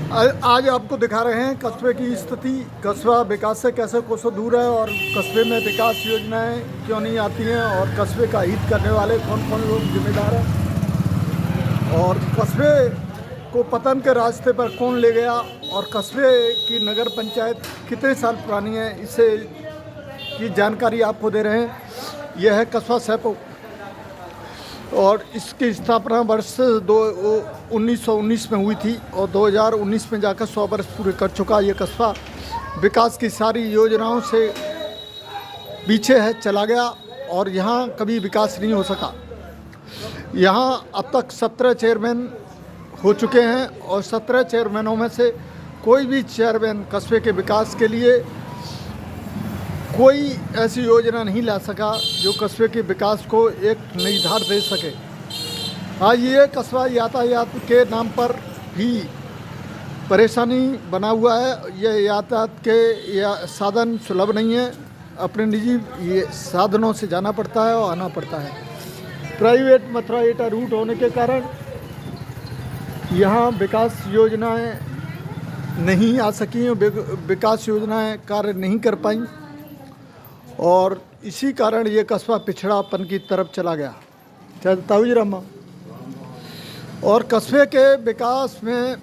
आज आपको दिखा रहे हैं कस्बे की स्थिति। कस्बा विकास से कैसे कोसों दूर है और कस्बे में विकास योजनाएं क्यों नहीं आती हैं और कस्बे का हित करने वाले कौन कौन लोग जिम्मेदार हैं और कस्बे को पतन के रास्ते पर कौन ले गया और कस्बे की नगर पंचायत कितने साल पुरानी है, इससे की जानकारी आपको दे रहे हैं। यह है कस्बा सैपो और इसकी स्थापना वर्ष 1919 में हुई थी और 2019 में जाकर 100 वर्ष पूरे कर चुका। ये कस्बा विकास की सारी योजनाओं से पीछे है, चला गया और यहाँ कभी विकास नहीं हो सका। यहाँ अब तक 17 चेयरमैन हो चुके हैं और 17 चेयरमैनों में से कोई भी चेयरमैन कस्बे के विकास के लिए कोई ऐसी योजना नहीं ला सका जो कस्बे के विकास को एक नई धार दे सके। आज ये कस्बा यातायात के नाम पर भी परेशानी बना हुआ है। यह यातायात के साधन सुलभ नहीं है, अपने निजी ये साधनों से जाना पड़ता है और आना पड़ता है। प्राइवेट मथुरा एटा रूट होने के कारण यहाँ विकास योजनाएं नहीं आ सकी, विकास योजनाएं कार्य नहीं कर पाई और इसी कारण ये कस्बा पिछड़ापन की तरफ चला गया। ताऊजीरामा और कस्बे के विकास में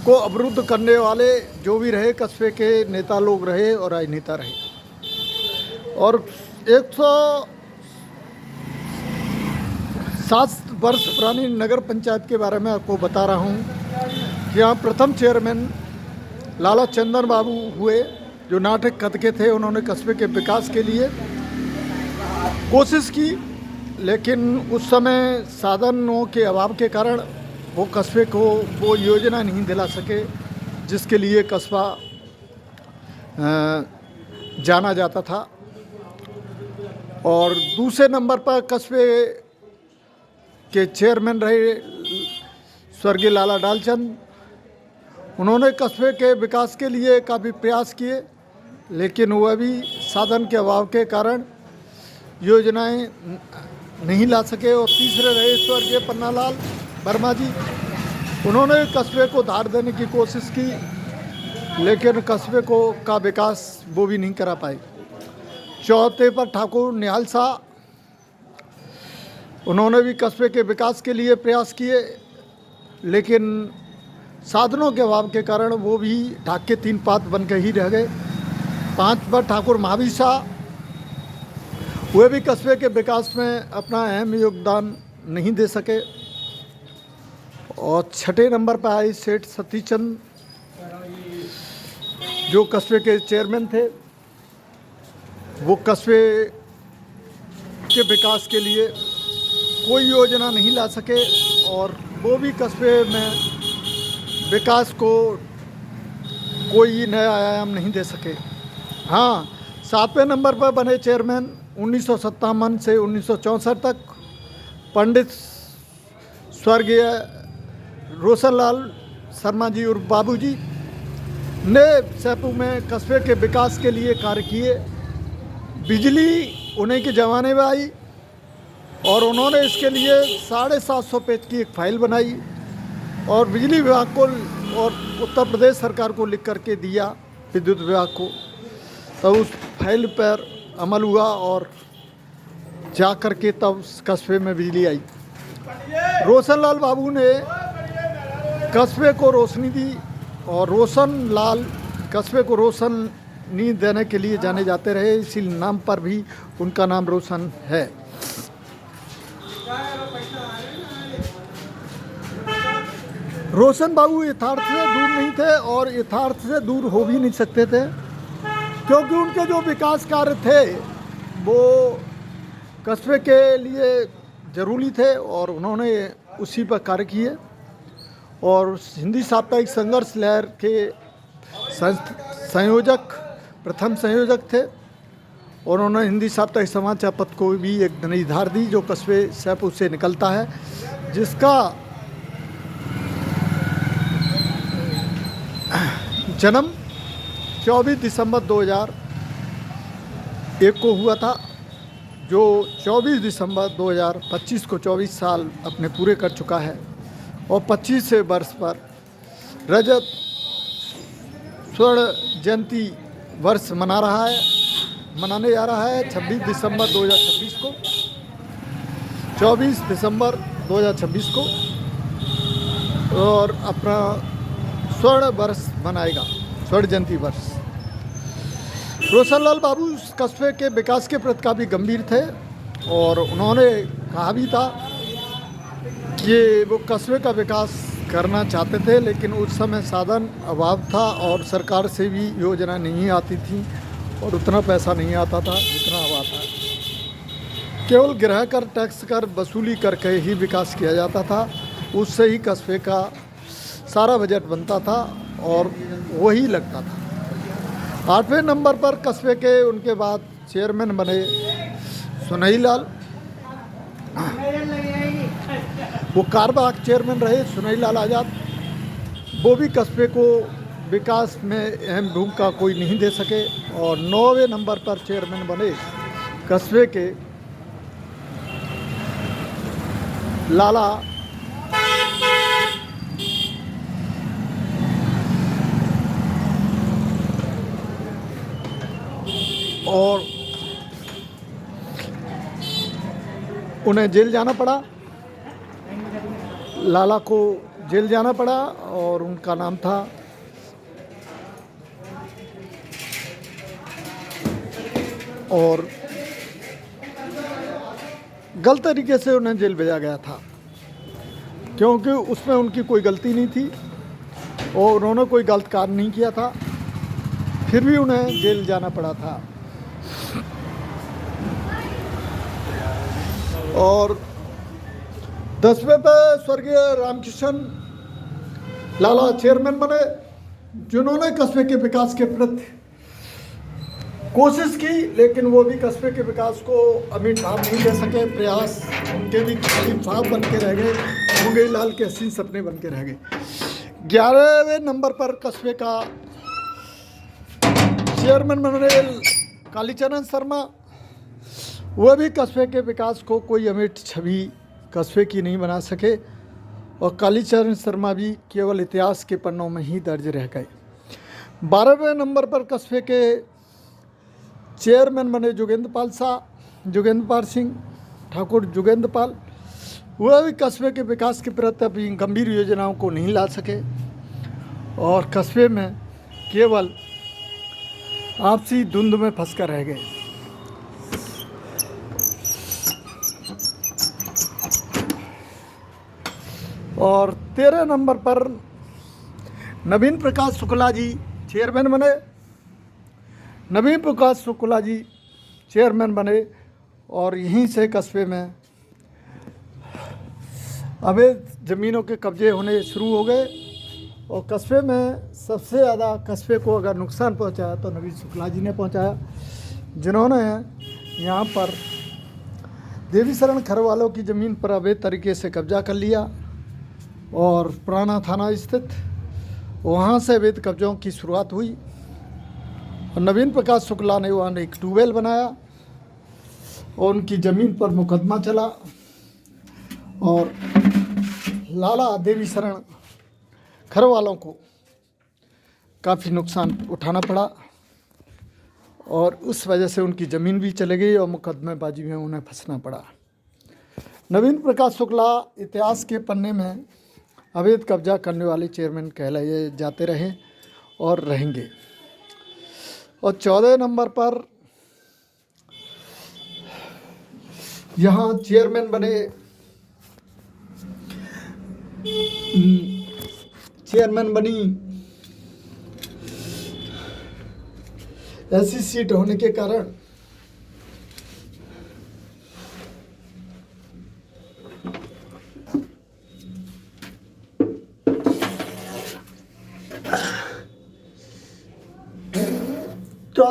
को अवरुद्ध करने वाले जो भी रहे, कस्बे के नेता लोग रहे और राजनेता रहे। और 107 वर्ष पुरानी नगर पंचायत के बारे में आपको बता रहा हूँ कि यहाँ प्रथम चेयरमैन लाला चंदन बाबू हुए, जो नाटक कद के थे। उन्होंने कस्बे के विकास के लिए कोशिश की, लेकिन उस समय साधनों के अभाव के कारण वो कस्बे को वो योजना नहीं दिला सके जिसके लिए कस्बा जाना जाता था। और दूसरे नंबर पर कस्बे के चेयरमैन रहे स्वर्गीय लाला डालचंद। उन्होंने कस्बे के विकास के लिए काफ़ी प्रयास किए, लेकिन वह भी साधन के अभाव के कारण योजनाएं नहीं ला सके। और तीसरे रहे स्वर्गीय पन्नालाल वर्मा जी। उन्होंने कस्बे को धार देने की कोशिश की, लेकिन कस्बे को का विकास वो भी नहीं करा पाए। चौथे पर ठाकुर निहाल शाह, उन्होंने भी कस्बे के विकास के लिए प्रयास किए, लेकिन साधनों के अभाव के कारण वो भी ढाक के 3 पात बन के ही रह गए। 5 पर ठाकुर महावीर शाह, वे भी कस्बे के विकास में अपना अहम योगदान नहीं दे सके। और 6ठे नंबर पर आए सेठ सतीचंद, जो कस्बे के चेयरमैन थे। वो कस्बे के विकास के लिए कोई योजना नहीं ला सके और वो भी कस्बे में विकास को कोई नया आयाम नहीं दे सके। हाँ, 7वें नंबर पर बने चेयरमैन 1957 से 1964 तक पंडित स्वर्गीय रोशनलाल शर्मा जी उर्फ बाबू जी ने सैपू में कस्बे के विकास के लिए कार्य किए। बिजली उन्हीं के ज़माने में आई और उन्होंने इसके लिए 750 पेज की एक फाइल बनाई और बिजली विभाग को और उत्तर प्रदेश सरकार को लिख करके दिया, विद्युत विभाग को। तब उस फाइल पर अमल हुआ और जा कर के तब कस्बे में बिजली आई। रोशनलाल बाबू ने कस्बे को रोशनी दी और रोशनलाल कस्बे को रोशनी देने के लिए जाने जाते रहे, इसी नाम पर भी उनका नाम रोशन है। रोशन बाबू यथार्थ से दूर नहीं थे और यथार्थ से दूर हो भी नहीं सकते थे, क्योंकि उनके जो विकास कार्य थे वो कस्बे के लिए ज़रूरी थे और उन्होंने उसी पर कार्य किए। और हिंदी साप्ताहिक संघर्ष लहर के संयोजक, प्रथम संयोजक थे और उन्होंने हिंदी साप्ताहिक समाचार पत्र को भी एक नई धार दी जो कस्बे सैपू से निकलता है, जिसका जन्म 24 दिसंबर 2001 को हुआ था, जो 24 दिसंबर 2025 को 24 साल अपने पूरे कर चुका है और 25 वर्ष पर रजत स्वर्ण जयंती वर्ष मनाने जा रहा है 26 दिसंबर 2026 को, 24 दिसंबर 2026 को, और अपना स्वर्ण वर्ष मनाएगा, स्वर्ण जयंती वर्ष। रोशनलाल बाबू इस कस्बे के विकास के प्रति काफ़ी गंभीर थे और उन्होंने कहा भी था कि वो कस्बे का विकास करना चाहते थे, लेकिन उस समय साधन अभाव था और सरकार से भी योजना नहीं आती थी और उतना पैसा नहीं आता था जितना अब आता है। केवल गृह कर, टैक्स कर वसूली करके ही विकास किया जाता था, उससे ही कस्बे का सारा बजट बनता था और वही लगता था। 8वें नंबर पर कस्बे के उनके बाद चेयरमैन बने सुनई लाल। वो कारबाग चेयरमैन रहे सुनई लाल आज़ाद। वो भी कस्बे को विकास में अहम भूमिका कोई नहीं दे सके। और 9वें नंबर पर चेयरमैन बने कस्बे के लाला और उन्हें जेल जाना पड़ा, लाला को जेल जाना पड़ा और उनका नाम था और गलत तरीके से उन्हें जेल भेजा गया था क्योंकि उसमें उनकी कोई गलती नहीं थी और उन्होंने कोई गलत कार्य नहीं किया था, फिर भी उन्हें जेल जाना पड़ा था। और 10वें पे स्वर्गीय रामकिशन लाला चेयरमैन बने, जिन्होंने कस्बे के विकास के प्रति कोशिश की, लेकिन वो भी कस्बे के विकास को अमिट भाव नहीं दे सके। प्रयास उनके भी खाली ख्वाब बन के रह गए, मुंगई लाल के हसीन सपने बन के रह गए। 11वें नंबर पर कस्बे का चेयरमैन बने कालीचरण शर्मा। वह भी कस्बे के विकास को कोई अमिट छवि कस्बे की नहीं बना सके और कालीचरण शर्मा भी केवल इतिहास के पन्नों में ही दर्ज रह गए। 12वें नंबर पर कस्बे के चेयरमैन बने जोगेंद्रपाल सिंह ठाकुर जोगेंद्रपाल। वह भी कस्बे के विकास के प्रति अपनी गंभीर योजनाओं को नहीं ला सके और कस्बे में केवल आपसी धुंध में फंसकर रह गए। और 13 नंबर पर नवीन प्रकाश शुक्ला जी चेयरमैन बने। नवीन प्रकाश शुक्ला जी चेयरमैन बने और यहीं से कस्बे में अवैध ज़मीनों के कब्जे होने शुरू हो गए और कस्बे में सबसे ज़्यादा कस्बे को अगर नुकसान पहुंचाया तो नवीन शुक्ला जी ने पहुंचाया, जिन्होंने यहाँ पर देवी शरण खरवालों की ज़मीन पर अवैध तरीके से कब्जा कर लिया और पुराना थाना स्थित वहाँ से अवैध कब्जों की शुरुआत हुई और नवीन प्रकाश शुक्ला ने वहाँ एक ट्यूबवेल बनाया और उनकी ज़मीन पर मुकदमा चला और लाला देवी शरण खरवालों को काफ़ी नुकसान उठाना पड़ा और उस वजह से उनकी ज़मीन भी चली गई और मुकदमेबाजी में उन्हें फंसना पड़ा। नवीन प्रकाश शुक्ला इतिहास के पन्ने में अवैध कब्जा करने वाले चेयरमैन कहलाए जाते रहे और रहेंगे। और 14 नंबर पर यहाँ चेयरमैन बनी ऐसी सीट होने के कारण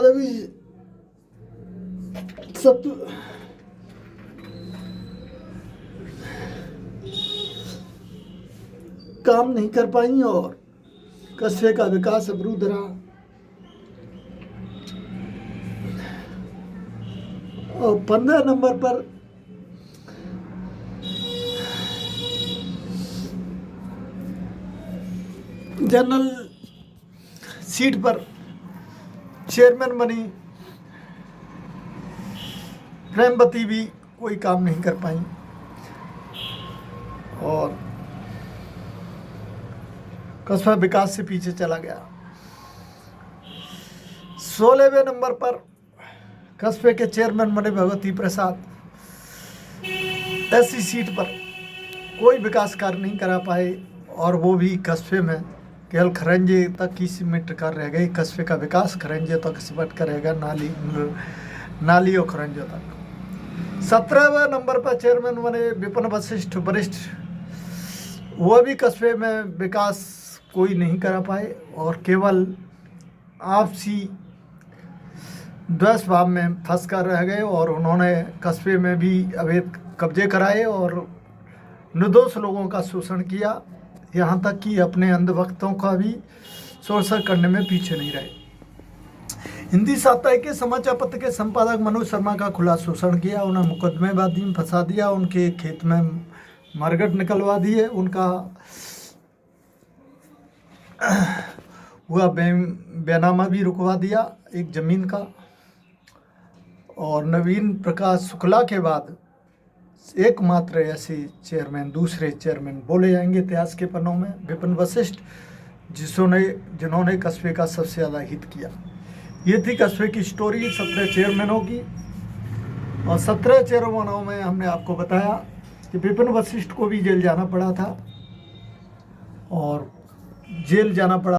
भी सब काम नहीं कर पाई और कस्बे का विकास अवरुद्ध रहा। और 15 नंबर पर जनरल सीट पर चेयरमैन बनी प्रेमवती भी कोई काम नहीं कर पाई और कस्बा विकास से पीछे चला गया। 16वें नंबर पर कस्बे के चेयरमैन बने भगवती प्रसाद। ऐसी सीट पर कोई विकास कार्य नहीं करा पाए और वो भी कस्बे में केवल खरंजे तक ही सीमित कर रह गए। कस्बे का विकास खरंजे तक सिमट कर रहेगा, नाली और खरंजे तक। 17वें नंबर पर चेयरमैन बने विपिन वशिष्ठ वरिष्ठ। वह भी कस्बे में विकास कोई नहीं करा पाए और केवल आपसी द्वेष भाव में फंस कर रह गए और उन्होंने कस्बे में भी अवैध कब्जे कराए और निर्दोष लोगों का शोषण किया, यहाँ तक कि अपने अंधभक्तों का भी शोषण करने में पीछे नहीं रहे। हिंदी साप्ताहिक के समाचार पत्र के संपादक मनोज शर्मा का खुला शोषण किया, उन्हें मुकदमेबाजी में फंसा दिया, उनके खेत में मरघट निकलवा दिए, उनका हुआ बेनामा भी रुकवा दिया एक ज़मीन का। और नवीन प्रकाश शुक्ला के बाद एकमात्र ऐसे चेयरमैन, दूसरे चेयरमैन बोले जाएंगे इतिहास के पन्नों में, विपिन वशिष्ठ, जिन्होंने कस्बे का सबसे ज़्यादा हित किया। ये थी कस्बे की स्टोरी 17 चेयरमैनों की। और 17 चेयरमैनों में हमने आपको बताया कि विपिन वशिष्ठ को भी जेल जाना पड़ा था और जेल जाना पड़ा।